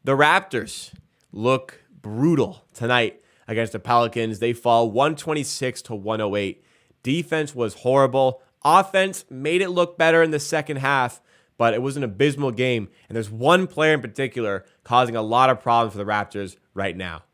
The Raptors look brutal tonight against the Pelicans. They fall 126 to 108. Defense was horrible. Offense made it look better in the second half, but it was an abysmal game. And there's one player in particular causing a lot of problems for the Raptors right now.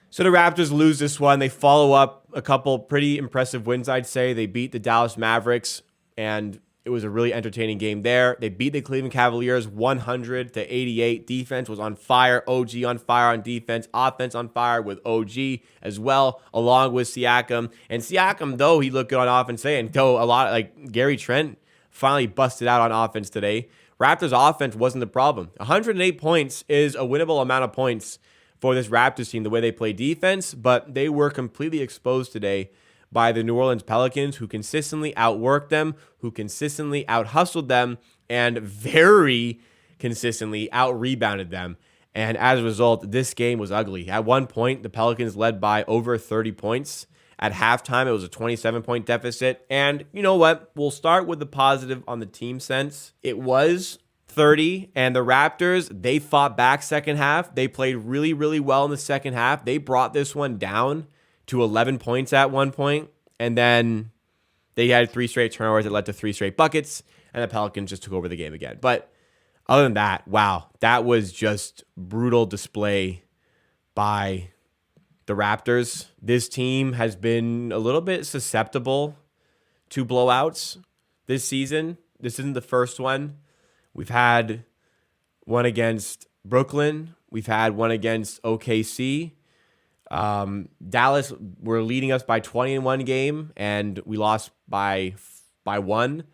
So the Raptors lose this one. They follow up a couple pretty impressive wins, I'd say. They beat the Dallas Mavericks, and it was a really entertaining game there. They beat the Cleveland Cavaliers 100 to 88. Defense was on fire. OG on fire on defense. Offense on fire with OG as well, along with Siakam. And Siakam, though he looked good on offense today, and though a lot like Gary Trent finally busted out on offense today, Raptors offense wasn't the problem. 108 points is a winnable amount of points for this Raptors team, the way they play defense, but they were completely exposed today by the New Orleans Pelicans, who consistently outworked them, who consistently out-hustled them, and very consistently out-rebounded them. And as a result, this game was ugly. At one point, the Pelicans led by over 30 points. At halftime, it was a 27-point deficit. And you know what? We'll start with the positive on the team sense. It was 30, and the Raptors, they fought back second half. They played really, really well in the second half. They brought this one down to 11 points at one point, and then they had 3 straight turnovers that led to 3 straight buckets, and the Pelicans just took over the game again. But other than that, wow, that was just brutal display by the Raptors. This team has been a little bit susceptible to blowouts this season. This isn't the first one. We've had one against Brooklyn. We've had one against OKC. Dallas were leading us by 20 in one game, and we lost by 1.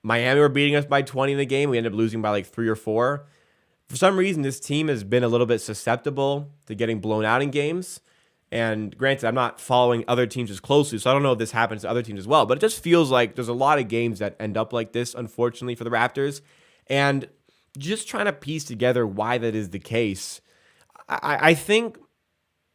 Miami were beating us by 20 in the game. We ended up losing by like 3 or 4. For some reason, this team has been a little bit susceptible to getting blown out in games. And granted, I'm not following other teams as closely, so I don't know if this happens to other teams as well. But it just feels like there's a lot of games that end up like this, unfortunately, for the Raptors. And just trying to piece together why that is the case, I think,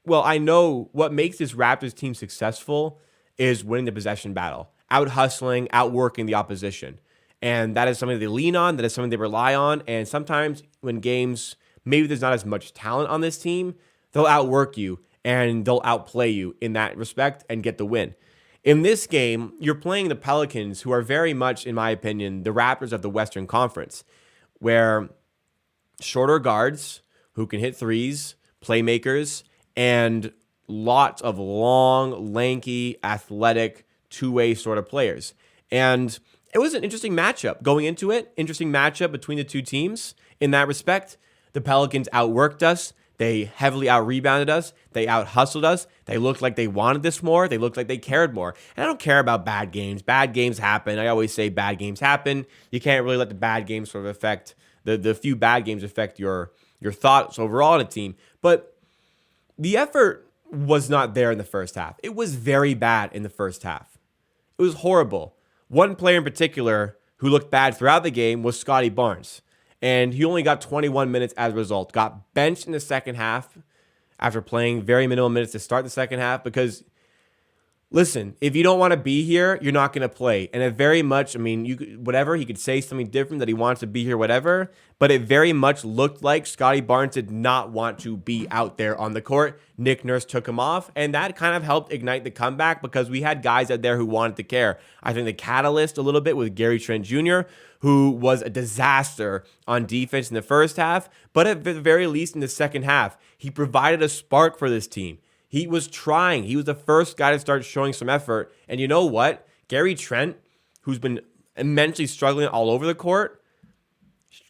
well, I know what makes this Raptors team successful is winning the possession battle, out-hustling, outworking the opposition. And that is something they lean on, that is something they rely on. And sometimes when games, maybe there's not as much talent on this team, they'll outwork you and they'll outplay you in that respect and get the win. In this game, you're playing the Pelicans, who are very much, in my opinion, the Raptors of the Western Conference, where shorter guards who can hit threes, playmakers, and lots of long, lanky, athletic, two-way sort of players. And it was an interesting matchup going into it, interesting matchup between the two teams in that respect. The Pelicans outworked us. They heavily out-rebounded us. They out-hustled us. They looked like they wanted this more. They looked like they cared more. And I don't care about bad games. Bad games happen. I always say bad games happen. You can't really let the bad games sort of affect, the few bad games affect your thoughts overall on a team. But the effort was not there in the first half. It was very bad in the first half. It was horrible. One player in particular who looked bad throughout the game was Scottie Barnes. And he only got 21 minutes as a result. Got benched in the second half after playing very minimal minutes to start the second half because, listen, if you don't want to be here, you're not going to play. And it very much, I mean, he could say something different that he wants to be here, whatever. But it very much looked like Scottie Barnes did not want to be out there on the court. Nick Nurse took him off, and that kind of helped ignite the comeback because we had guys out there who wanted to care. I think the catalyst a little bit with Gary Trent Jr., who was a disaster on defense in the first half, but at the very least in the second half, he provided a spark for this team. He was trying. He was the first guy to start showing some effort. And you know what? Gary Trent, who's been immensely struggling all over the court,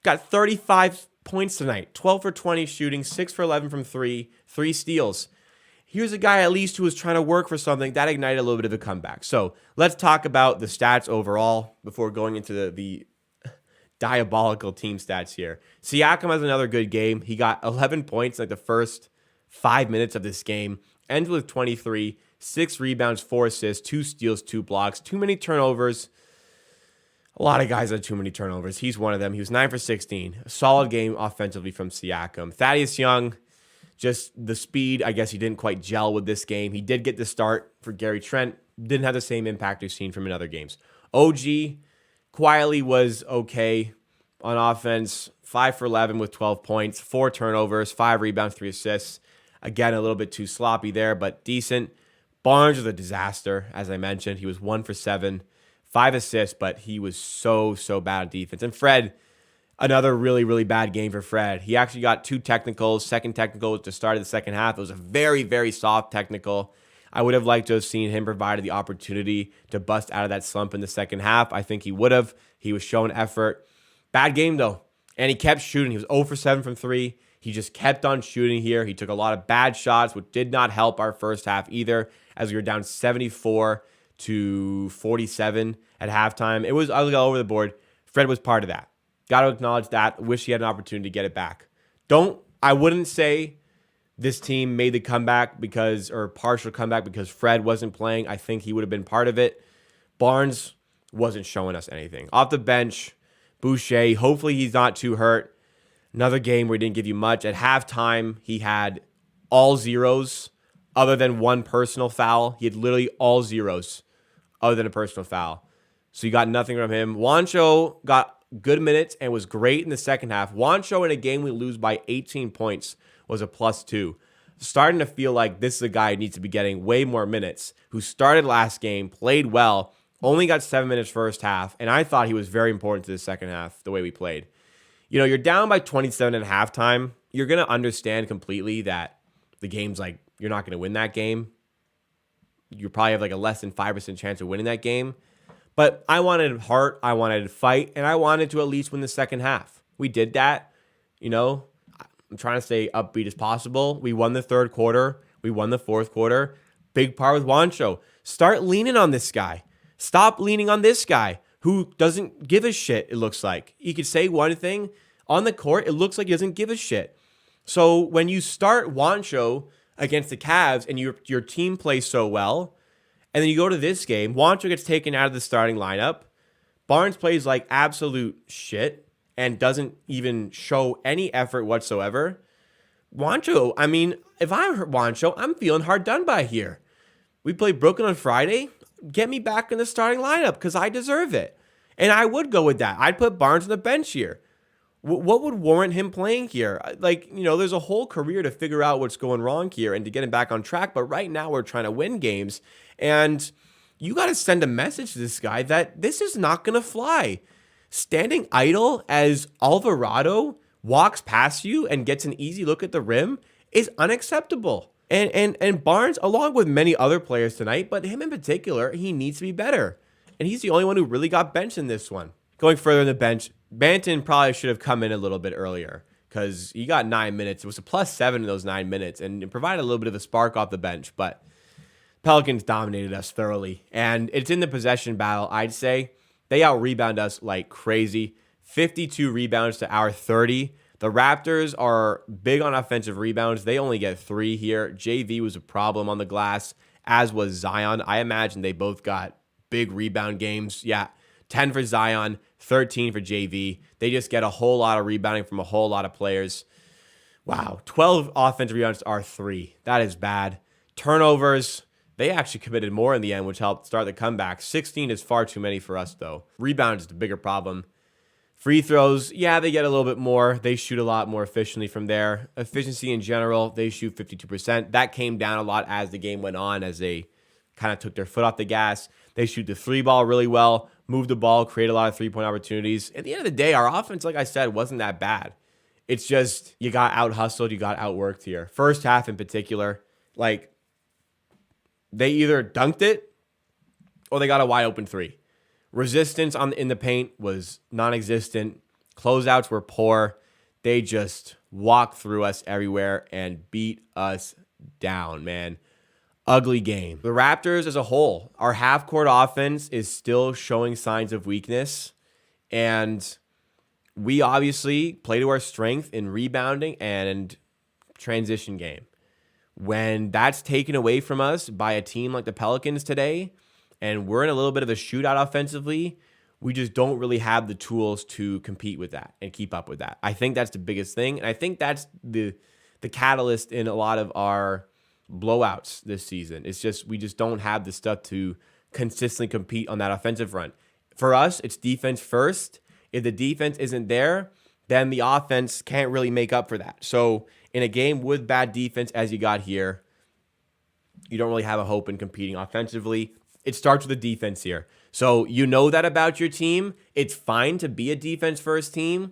got 35 points tonight. 12 for 20 shooting, 6 for 11 from 3, 3 steals. Here's a guy at least who was trying to work for something. That ignited a little bit of a comeback. So let's talk about the stats overall before going into the diabolical team stats here. Siakam has another good game. He got 11 points like the first 5 minutes of this game. Ends with 23, 6 rebounds, 4 assists, 2 steals, 2 blocks, too many turnovers. A lot of guys had too many turnovers. He's one of them. He was 9 for 16. A solid game offensively from Siakam. Thaddeus Young, Just the speed, I guess he didn't quite gel with this game. He did get the start for Gary Trent. Didn't have the same impact we've seen from in other games. OG quietly was okay on offense. 5 for 11 with 12 points, 4 turnovers, 5 rebounds, 3 assists. Again, a little bit too sloppy there, but decent. Barnes was a disaster, as I mentioned. He was 1 for 7, 5 assists, but he was so bad on defense. And Fred, another really bad game for Fred. He actually got 2 technicals. Second technical was to start of the second half. It was a very soft technical. I would have liked to have seen him provided the opportunity to bust out of that slump in the second half. I think he would have. He was showing effort. Bad game, though. And he kept shooting. He was 0 for 7 from 3. He just kept on shooting here. He took a lot of bad shots, which did not help our first half either, as we were down 74-47 at halftime. It was ugly all over the board. Fred was part of that. Got to acknowledge that. Wish he had an opportunity to get it back. I wouldn't say this team made the comeback or partial comeback because Fred wasn't playing. I think he would have been part of it. Barnes wasn't showing us anything. Off the bench, Boucher, hopefully he's not too hurt. Another game where he didn't give you much. At halftime, he had all zeros other than one personal foul. He had literally all zeros other than a personal foul. So you got nothing from him. Juancho got good minutes and was great in the second half. Juancho in a game we lose by 18 points was a +2. Starting to feel like this is a guy who needs to be getting way more minutes, who started last game, played well, only got 7 minutes first half, and I thought he was very important to the second half, the way we played. You know, you're down by 27 at halftime. You're going to understand completely that the game's like, you're not going to win that game. You probably have like a less than 5% chance of winning that game. But I wanted heart, I wanted to fight, and I wanted to at least win the second half. We did that. You know, I'm trying to stay upbeat as possible. We won the third quarter. We won the fourth quarter. Big part with Juancho. Start leaning on this guy. Stop leaning on this guy who doesn't give a shit, it looks like. He could say one thing on the court, it looks like he doesn't give a shit. So when you start Juancho against the Cavs and your team plays so well, and then you go to this game, Juancho gets taken out of the starting lineup. Barnes plays like absolute shit and doesn't even show any effort whatsoever. Juancho, I mean, if I'm Juancho, I'm feeling hard done by here. We played Brooklyn on Friday. Get me back in the starting lineup because I deserve it. And I would go with that. I'd put Barnes on the bench here. What would warrant him playing here? Like, you know, there's a whole career to figure out what's going wrong here and to get him back on track. But right now we're trying to win games. And you got to send a message to this guy that this is not going to fly. Standing idle as Alvarado walks past you and gets an easy look at the rim is unacceptable. And Barnes, along with many other players tonight, but him in particular, he needs to be better. And he's the only one who really got benched in this one. Going further in the bench, Banton probably should have come in a little bit earlier because he got 9 minutes. It was a +7 in those 9 minutes and provided a little bit of a spark off the bench. But Pelicans dominated us thoroughly. And it's in the possession battle, I'd say. They out-rebound us like crazy. 52 rebounds to our 30. The Raptors are big on offensive rebounds. They only get 3 here. JV was a problem on the glass, as was Zion. I imagine they both got big rebound games. Yeah, 10 for Zion, 13 for JV. They just get a whole lot of rebounding from a whole lot of players. Wow, 12 offensive rebounds to our 3. That is bad. Turnovers, they actually committed more in the end, which helped start the comeback. 16 is far too many for us, though. Rebound is the bigger problem. Free throws, yeah, they get a little bit more. They shoot a lot more efficiently from there. Efficiency in general, they shoot 52%. That came down a lot as the game went on, as they kind of took their foot off the gas. They shoot the 3 ball really well, move the ball, create a lot of 3-point opportunities. At the end of the day, our offense, like I said, wasn't that bad. It's just you got out-hustled, you got outworked here. First half in particular, like they either dunked it or they got a wide-open 3. Resistance in the paint was non-existent. Closeouts were poor. They just walked through us everywhere and beat us down, man. Ugly game. The Raptors as a whole, our half-court offense is still showing signs of weakness. And we obviously play to our strength in rebounding and transition game. When that's taken away from us by a team like the Pelicans today, and we're in a little bit of a shootout offensively, we just don't really have the tools to compete with that and keep up with that. I think that's the biggest thing. And I think that's the the catalyst in a lot of our blowouts this season. It's just we just don't have the stuff to consistently compete on that offensive front. For us, it's defense first. If the defense isn't there, then the offense can't really make up for that. So in a game with bad defense as you got here, you don't really have a hope in competing offensively. It starts with the defense here. So you know that about your team. It's fine to be a defense first team.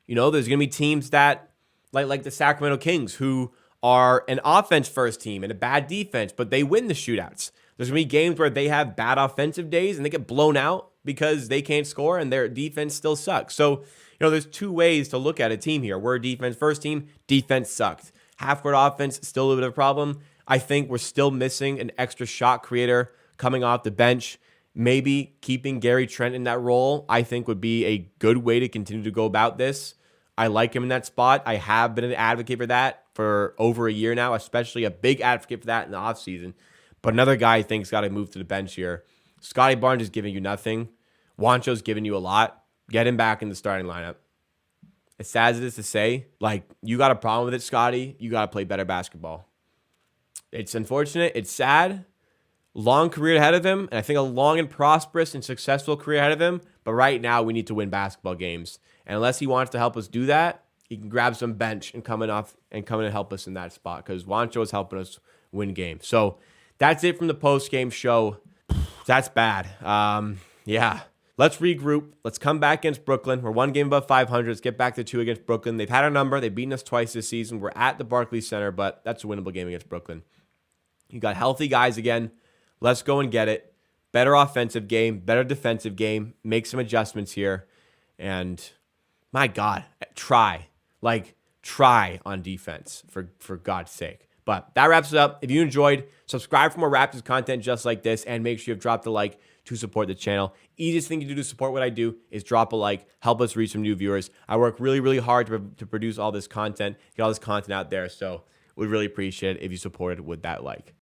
You know, there's going to be teams that, like the Sacramento Kings, who are an offense first team and a bad defense, but they win the shootouts. There's going to be games where they have bad offensive days and they get blown out because they can't score and their defense still sucks. So, there's two ways to look at a team here. We're a defense first team. Defense sucked. Half-court offense, still a little bit of a problem. I think we're still missing an extra shot creator coming off the bench. Maybe keeping Gary Trent in that role, I think, would be a good way to continue to go about this. I like him in that spot. I have been an advocate for that for over a year now, especially a big advocate for that in the offseason. But another guy I think's got to move to the bench here. Scottie Barnes is giving you nothing. Juancho's giving you a lot. Get him back in the starting lineup. As sad as it is to say, you got a problem with it, Scottie. You got to play better basketball. It's unfortunate. It's sad. Long career ahead of him, and I think a long and prosperous and successful career ahead of him. But right now, we need to win basketball games. And unless he wants to help us do that, he can grab some bench and come in and help us in that spot because Juancho is helping us win games. So that's it from the post-game show. That's bad. Yeah. Let's regroup. Let's come back against Brooklyn. We're one game above 500. Let's get back to 2 against Brooklyn. They've had our number. They've beaten us twice this season. We're at the Barclays Center, but that's a winnable game against Brooklyn. You got healthy guys again. Let's go and get it. Better offensive game, better defensive game. Make some adjustments here. And my God, try on defense for God's sake. But that wraps it up. If you enjoyed, subscribe for more Raptors content just like this, and make sure you've dropped a like to support the channel. Easiest thing to do to support what I do is drop a like, help us reach some new viewers. I work really, really hard to produce all this content, get all this content out there. So we'd really appreciate it if you supported with that like.